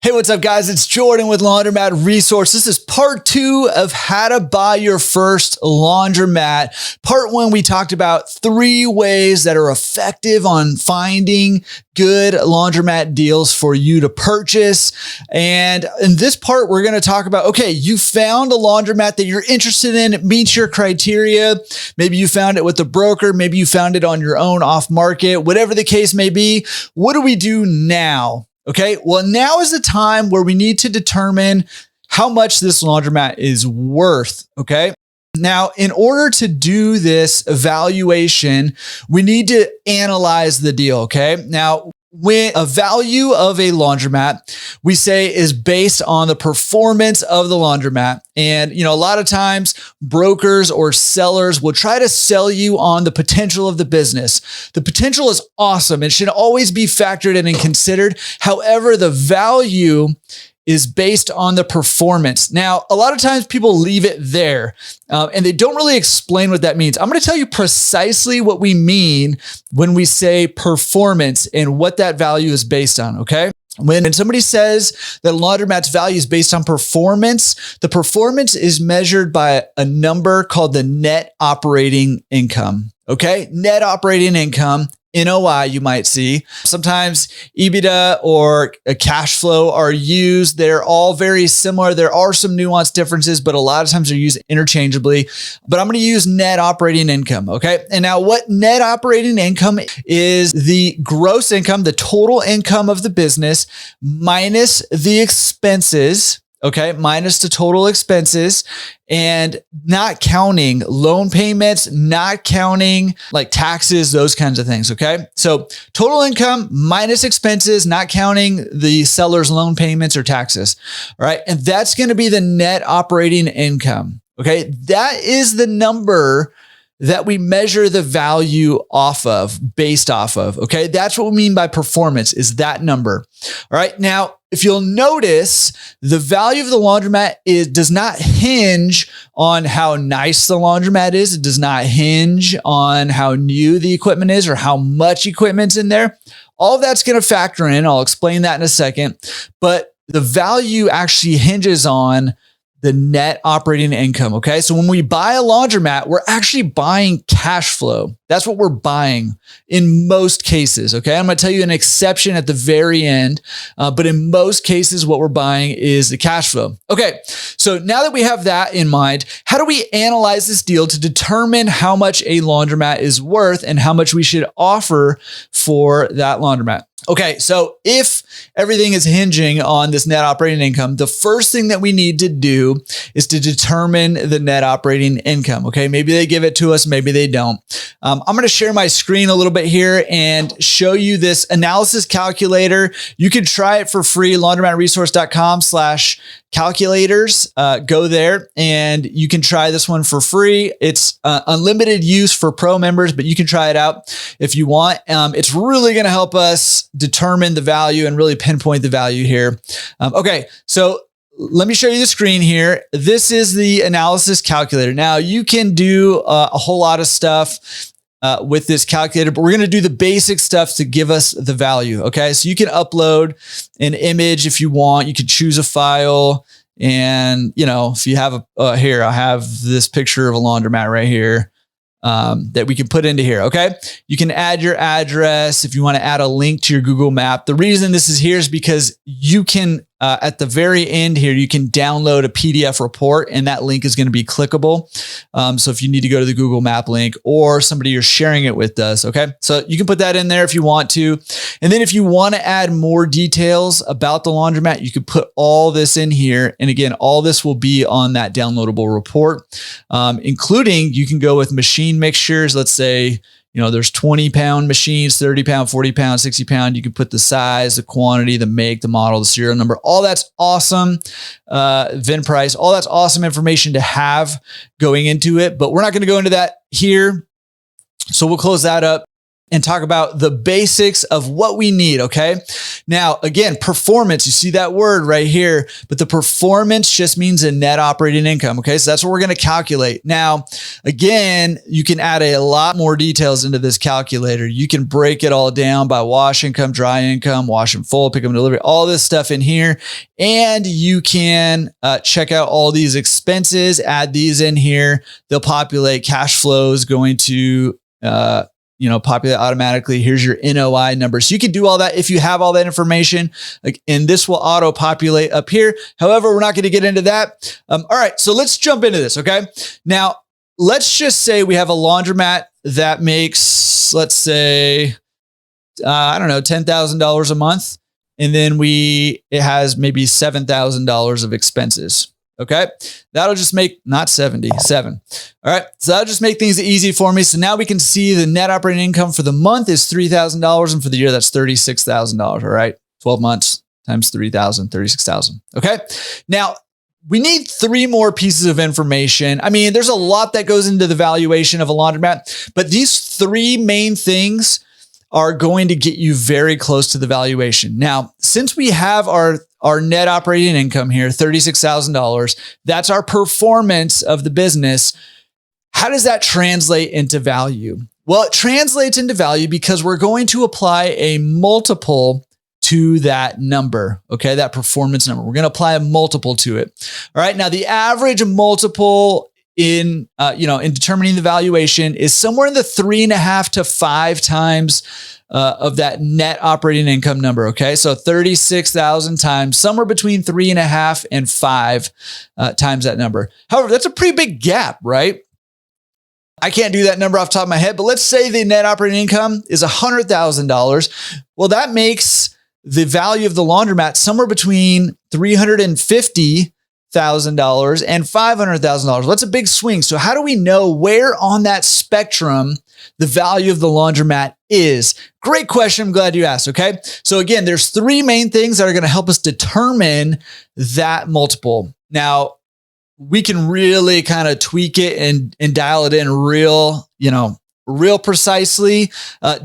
Hey, what's up, guys? It's Jordan with Laundromat Resource. This is part 2 of how to buy your first laundromat. Part 1, we talked about 3 ways that are effective on finding good laundromat deals for you to purchase. And in this part, we're going to talk about, okay, you found a laundromat that you're interested in. It meets your criteria. Maybe you found it with a broker. Maybe you found it on your own off market, whatever the case may be. What do we do now? Okay, well, now is the time where we need to determine how much this laundromat is worth. Okay, now in order to do this evaluation, we need to analyze the deal. Okay, now when a value of a laundromat, we say is based on the performance of the laundromat. And, a lot of times brokers or sellers will try to sell you on the potential of the business. The potential is awesome. It should always be factored in and considered. However, the value is based on the performance. Now, a lot of times people leave it there and they don't really explain what that means. I'm going to tell you precisely what we mean when we say performance and what that value is based on, okay? When somebody says that a laundromat's value is based on performance, the performance is measured by a number called the net operating income, okay? Net operating income. NOI, you might see. Sometimes EBITDA or a cash flow are used. They're all very similar. There are some nuanced differences, but a lot of times they're used interchangeably. But I'm going to use net operating income, okay? And now what net operating income is the gross income, the total income of the business minus the expenses, okay, minus the total expenses, and not counting loan payments, not counting like taxes, those kinds of things, okay? So total income minus expenses, not counting the seller's loan payments or taxes, all right? And that's gonna be the net operating income, okay? That is the number that we measure the value off of, based off of, okay? That's what we mean by performance, is that number, all right? Now, if you'll notice, the value of the laundromat does not hinge on how nice the laundromat is. It does not hinge on how new the equipment is or how much equipment's in there. All of that's going to factor in. I'll explain that in a second. But the value actually hinges on the net operating income, okay? So when we buy a laundromat, we're actually buying cash flow. That's what we're buying in most cases, okay? I'm gonna tell you an exception at the very end, but in most cases, what we're buying is the cash flow. Okay, so now that we have that in mind, how do we analyze this deal to determine how much a laundromat is worth and how much we should offer for that laundromat? Okay, so if everything is hinging on this net operating income, the first thing that we need to do is to determine the net operating income, okay? Maybe they give it to us, maybe they don't. I'm gonna share my screen a little bit here and show you this analysis calculator. You can try it for free, laundromatresource.com/calculators. Go there and you can try this one for free. It's unlimited use for pro members, but you can try it out if you want. It's really gonna help us determine the value and really pinpoint the value here. Okay, so let me show you the screen here. This is the analysis calculator. Now you can do a whole lot of stuff with this calculator, but we're going to do the basic stuff to give us the value. Okay, so you can upload an image if you want. You can choose a file, and if you have here, I have this picture of a laundromat right here. That we can put into here, okay? You can add your address if you want to add a link to your Google map. The reason this is here is because you can, at the very end here, you can download a PDF report and that link is going to be clickable. So if you need to go to the Google map link or somebody you're sharing it with does, okay? So you can put that in there if you want to. And then if you want to add more details about the laundromat, you could put all this in here. And again, all this will be on that downloadable report, including you can go with machine mixtures. Let's say, there's 20-pound machines, 30-pound, 40-pound, 60-pound. You can put the size, the quantity, the make, the model, the serial number. All that's awesome. VIN price, all that's awesome information to have going into it. But we're not going to go into that here. So we'll close that up. and talk about the basics of what we need, okay? Now, again, performance, you see that word right here, but the performance just means a net operating income, okay? So that's what we're gonna calculate. Now, again, you can add a lot more details into this calculator. You can break it all down by wash income, dry income, wash and fold, pick up and delivery, all this stuff in here. And you can check out all these expenses, add these in here. They'll populate. Cash flows going to, populate automatically. Here's your NOI number. So you can do all that if you have all that information, and this will auto populate up here. However, we're not going to get into that. All right, so let's jump into this. Okay. Now let's just say we have a laundromat that makes, let's say, $10,000 a month. And then it has maybe $7,000 of expenses. Okay. That'll just make not 77. All right. So that'll just make things easy for me. So now we can see the net operating income for the month is $3,000. And for the year, that's $36,000. All right. 12 months times 3,000, 36,000. Okay. Now we need 3 more pieces of information. I mean, there's a lot that goes into the valuation of a laundromat, but these 3 main things are going to get you very close to the valuation. Now, since we have our net operating income here, $36,000, that's our performance of the business. How does that translate into value? Well, it translates into value because we're going to apply a multiple to that number, okay? That performance number. We're going to apply a multiple to it. All right. Now, the average multiple in determining the valuation is somewhere in the 3.5 to 5 times of that net operating income number. Okay. So 36,000 times somewhere between 3.5 and 5 times that number. However, that's a pretty big gap, right? I can't do that number off the top of my head, but let's say the net operating income is $100,000. Well, that makes the value of the laundromat somewhere between $350,000 and $500,000. That's a big swing. So how do we know where on that spectrum the value of the laundromat is? Great question. I'm glad you asked. Okay. So again, there's 3 main things that are going to help us determine that multiple. Now, we can really kind of tweak it and dial it in real precisely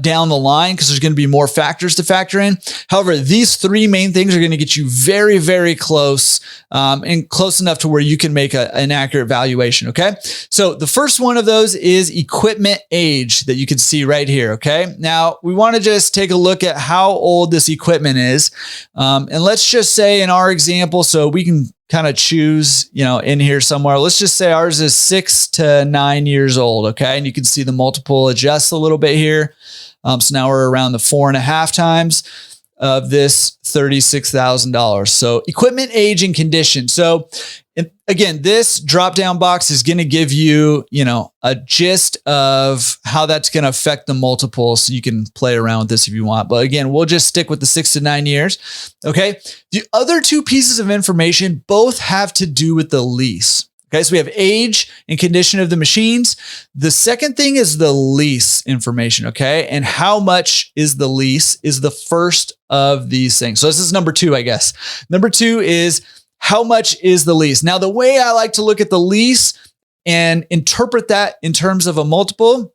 down the line, because there's going to be more factors to factor in. However, these 3 main things are going to get you very, very close and close enough to where you can make an accurate valuation. Okay. So the first one of those is equipment age that you can see right here. Okay. Now we want to just take a look at how old this equipment is. And let's just say in our example, so we can kind of choose, in here somewhere. Let's just say ours is 6 to 9 years old. Okay. And you can see the multiple adjusts a little bit here. So now we're around the 4.5 times of this $36,000. So equipment age and condition. So again, this drop-down box is going to give you, a gist of how that's going to affect the multiple. So you can play around with this if you want. But again, we'll just stick with the 6 to 9 years. Okay. The other 2 pieces of information both have to do with the lease. Okay. So we have age and condition of the machines. The second thing is the lease information. Okay. And how much is the lease is the first of these things. So this is number 2, I guess. Number 2 is how much is the lease? Now, the way I like to look at the lease and interpret that in terms of a multiple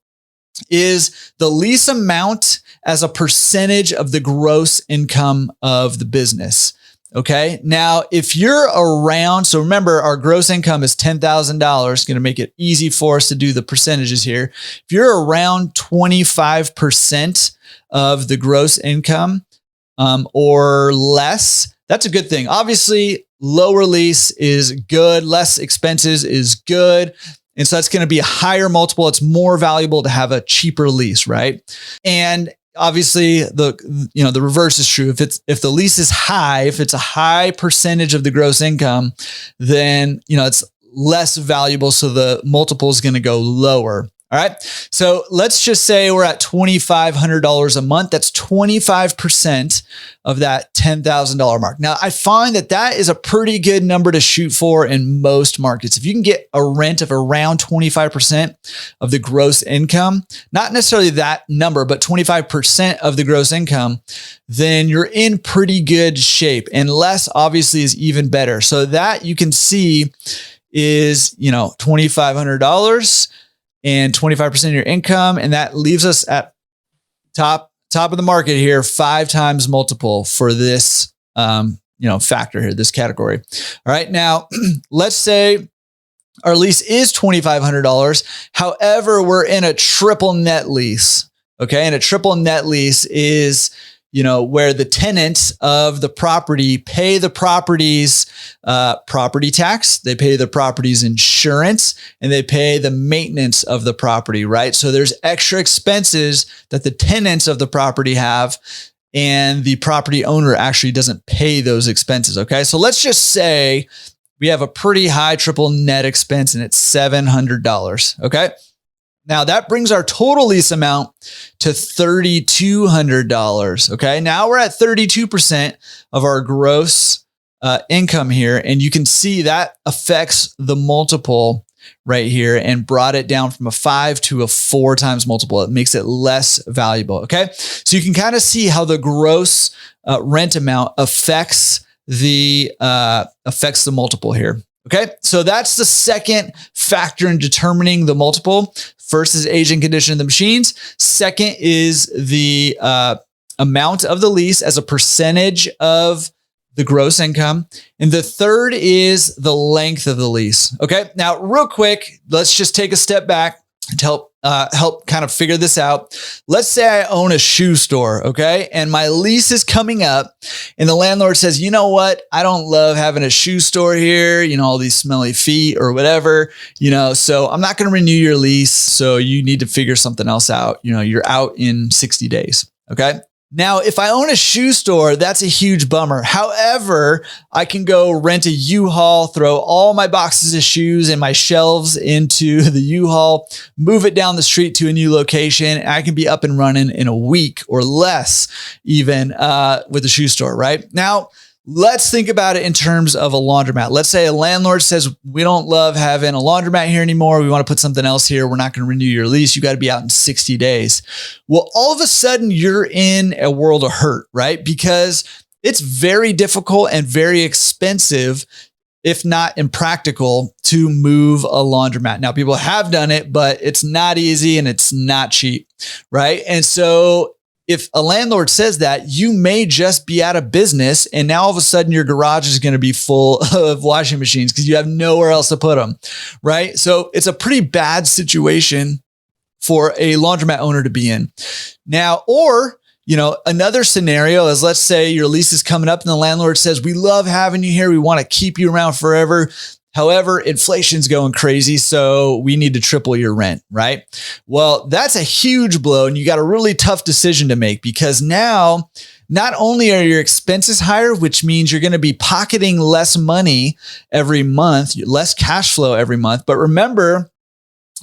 is the lease amount as a percentage of the gross income of the business. Okay. Now, if you're around, so remember our gross income is $10,000, going to make it easy for us to do the percentages here. If you're around 25% of the gross income or less, that's a good thing. Obviously, lower lease is good. Less expenses is good. And so that's going to be a higher multiple. It's more valuable to have a cheaper lease, right? And obviously the reverse is true. If the lease is high, if it's a high percentage of the gross income, then, it's less valuable. So the multiple is going to go lower. All right. So let's just say we're at $2,500 a month. That's 25% of that $10,000 mark. Now, I find that is a pretty good number to shoot for in most markets. If you can get a rent of around 25% of the gross income, not necessarily that number, but 25% of the gross income, then you're in pretty good shape. And less obviously is even better. So that you can see is, $2,500. And 25% of your income. And that leaves us at top of the market here, 5 times multiple for this, factor here, this category. All right. Now, let's say our lease is $2,500. However, we're in a triple net lease. Okay. And a triple net lease is, where the tenants of the property pay the property's property tax, they pay the property's insurance, and they pay the maintenance of the property, right? So there's extra expenses that the tenants of the property have, and the property owner actually doesn't pay those expenses, okay? So let's just say we have a pretty high triple net expense and it's $700, okay? Now that brings our total lease amount to $3,200. Okay. Now we're at 32% of our gross income here. And you can see that affects the multiple right here and brought it down from a 5 to a 4 times multiple. It makes it less valuable. Okay. So you can kind of see how the gross rent amount affects the multiple here. Okay. So that's the second factor in determining the multiple. First is age and condition of the machines. Second is the amount of the lease as a percentage of the gross income. And the third is the length of the lease. Okay. Now, real quick, let's just take a step back to help kind of figure this out. Let's say I own a shoe store, okay? And my lease is coming up and the landlord says, you know what? I don't love having a shoe store here, all these smelly feet or whatever, so I'm not going to renew your lease. So you need to figure something else out. You're out in 60 days, okay? Now, if I own a shoe store, that's a huge bummer. However, I can go rent a U-Haul, throw all my boxes of shoes and my shelves into the U-Haul, move it down the street to a new location, and I can be up and running in a week or less even with the shoe store, right? Now, let's think about it in terms of a laundromat. Let's say a landlord says, we don't love having a laundromat here anymore. We want to put something else here. We're not going to renew your lease. You got to be out in 60 days. Well, all of a sudden you're in a world of hurt, right? Because it's very difficult and very expensive, if not impractical, to move a laundromat. Now, people have done it, but it's not easy and it's not cheap, right? And so if a landlord says that, you may just be out of business and now all of a sudden your garage is going to be full of washing machines because you have nowhere else to put them, right? So it's a pretty bad situation for a laundromat owner to be in. Now, or another scenario is, let's say your lease is coming up and the landlord says, we love having you here. We want to keep you around forever. However, inflation's going crazy, so we need to triple your rent, right? Well, that's a huge blow, and you got a really tough decision to make because now not only are your expenses higher, which means you're going to be pocketing less money every month, less cash flow every month. But remember,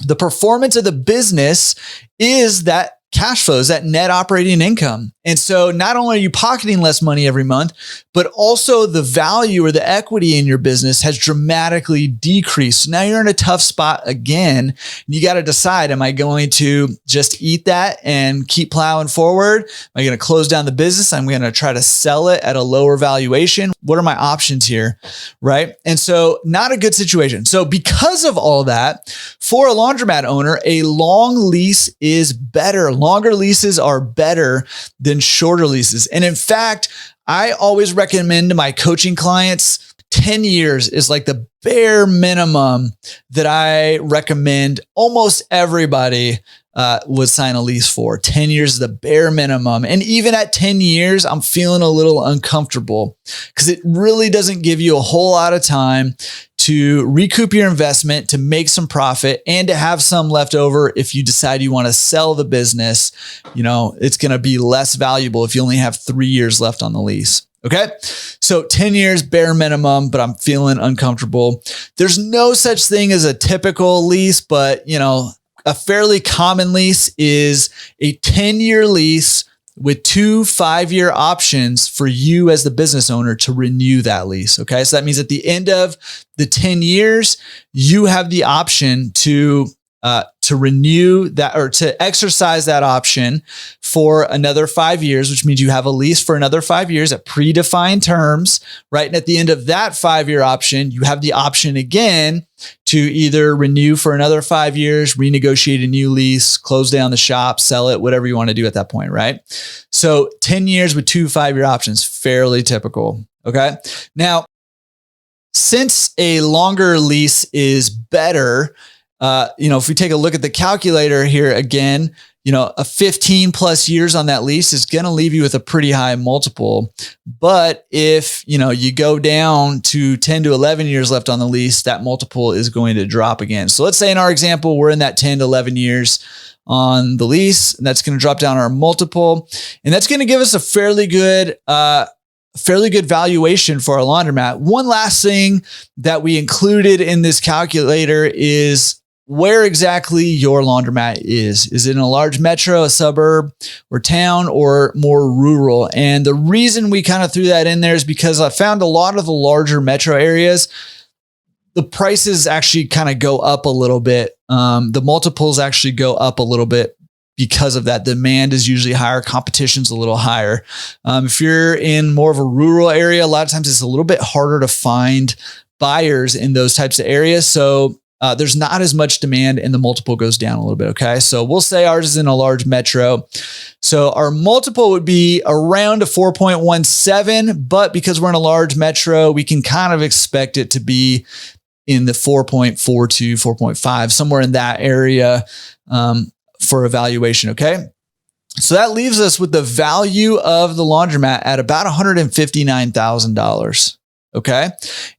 the performance of the business is that cash flows, that net operating income. And so not only are you pocketing less money every month, but also the value or the equity in your business has dramatically decreased. So now you're in a tough spot again. And you got to decide, am I going to just eat that and keep plowing forward? Am I going to close down the business? I'm going to try to sell it at a lower valuation. What are my options here? Right. And so not a good situation. So because of all that, for a laundromat owner, a long lease is better. Longer leases are better than shorter leases. And in fact, I always recommend to my coaching clients, 10 years is like the bare minimum that I recommend almost everybody would sign a lease for. 10 years is the bare minimum. And even at 10 years, I'm feeling a little uncomfortable because it really doesn't give you a whole lot of time to recoup your investment, to make some profit, and to have some left over if you decide you want to sell the business. It's going to be less valuable if you only have 3 years left on the lease. Okay. So 10 years bare minimum, but I'm feeling uncomfortable. There's no such thing as a typical lease, but a fairly common lease is a 10-year lease with 2 5-year options for you as the business owner to renew that lease. Okay. So that means at the end of the 10 years, you have the option to to renew that or to exercise that option for another 5 years, which means you have a lease for another 5 years at predefined terms, right? And at the end of that 5-year option, you have the option again to either renew for another 5 years, renegotiate a new lease, close down the shop, sell it, whatever you want to do at that point, right? So 10 years with 2 5-year options, fairly typical. Okay. Now, since a longer lease is better, if we take a look at the calculator here again, a 15 plus years on that lease is going to leave you with a pretty high multiple. But if, you go down to 10 to 11 years left on the lease, that multiple is going to drop again. So let's say in our example, we're in that 10 to 11 years on the lease, and that's going to drop down our multiple. And that's going to give us a fairly good valuation for our laundromat. One last thing that we included in this calculator is where exactly your laundromat is. Is it in a large metro, a suburb, or town, or more rural? And the reason we kind of threw that in there is because I found a lot of the larger metro areas, the prices actually kind of go up a little bit. The multiples actually go up a little bit because of that. Demand is usually higher, competition's a little higher. If you're in more of a rural area, a lot of times it's a little bit harder to find buyers in those types of areas. So there's not as much demand and the multiple goes down a little bit. Okay. So we'll say ours is in a large metro. So our multiple would be around a 4.17, but because we're in a large metro, we can kind of expect it to be in the 4.42, 4.5, somewhere in that area for evaluation. Okay. So that leaves us with the value of the laundromat at about $159,000. Okay.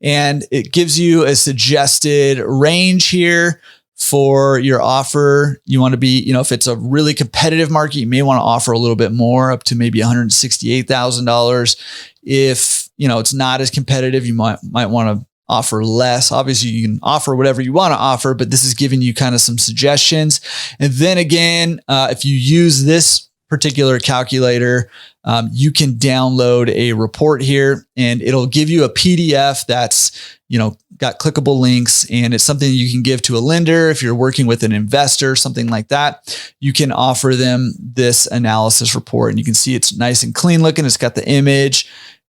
And it gives you a suggested range here for your offer. You want to be, if it's a really competitive market, you may want to offer a little bit more, up to maybe $168,000. If, it's not as competitive, you might want to offer less. Obviously, you can offer whatever you want to offer, but this is giving you kind of some suggestions. And then again, if you use this particular calculator, you can download a report here and it'll give you a PDF that's, got clickable links, and it's something you can give to a lender. If you're working with an investor, something like that, you can offer them this analysis report and you can see it's nice and clean looking. It's got the image,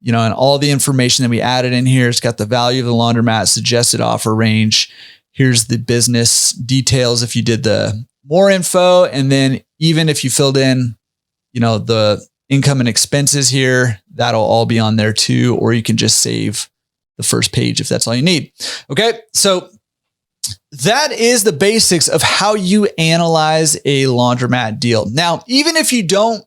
and all the information that we added in here. It's got the value of the laundromat, suggested offer range. Here's the business details if you did the more info. And then even if you filled in, the income and expenses here, that'll all be on there too, or you can just save the first page if that's all you need. Okay. So that is the basics of how you analyze a laundromat deal. Now, even if you don't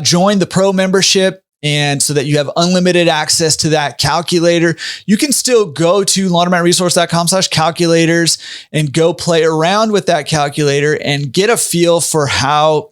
join the pro membership, and so that you have unlimited access to that calculator, you can still go to laundromatresource.com/calculators and go play around with that calculator and get a feel for how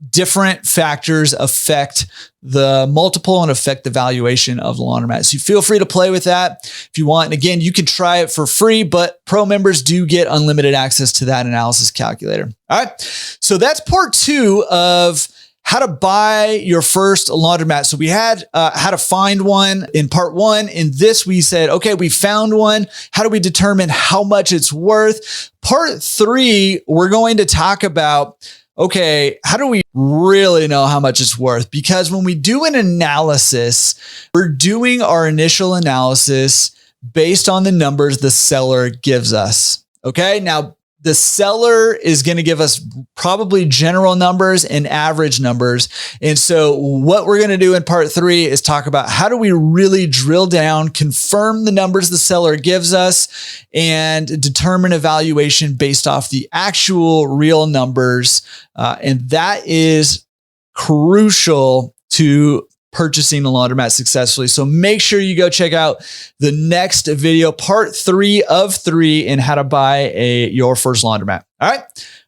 different factors affect the multiple and affect the valuation of the laundromat. So you feel free to play with that if you want. And again, you can try it for free, but pro members do get unlimited access to that analysis calculator. All right. So that's part 2 of how to buy your first laundromat. So we had how to find one in part 1. In this, we said, okay, we found one. How do we determine how much it's worth? Part 3, we're going to talk about, okay, how do we really know how much it's worth? Because when we do an analysis, we're doing our initial analysis based on the numbers the seller gives us. Okay. Now, the seller is going to give us probably general numbers and average numbers. And so what we're going to do in part 3 is talk about how do we really drill down, confirm the numbers the seller gives us, and determine a valuation based off the actual real numbers. And that is crucial to purchasing a laundromat successfully. So make sure you go check out the next video, part 3 of 3, in how to buy your first laundromat. All right.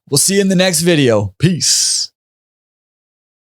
We'll see you in the next video. Peace.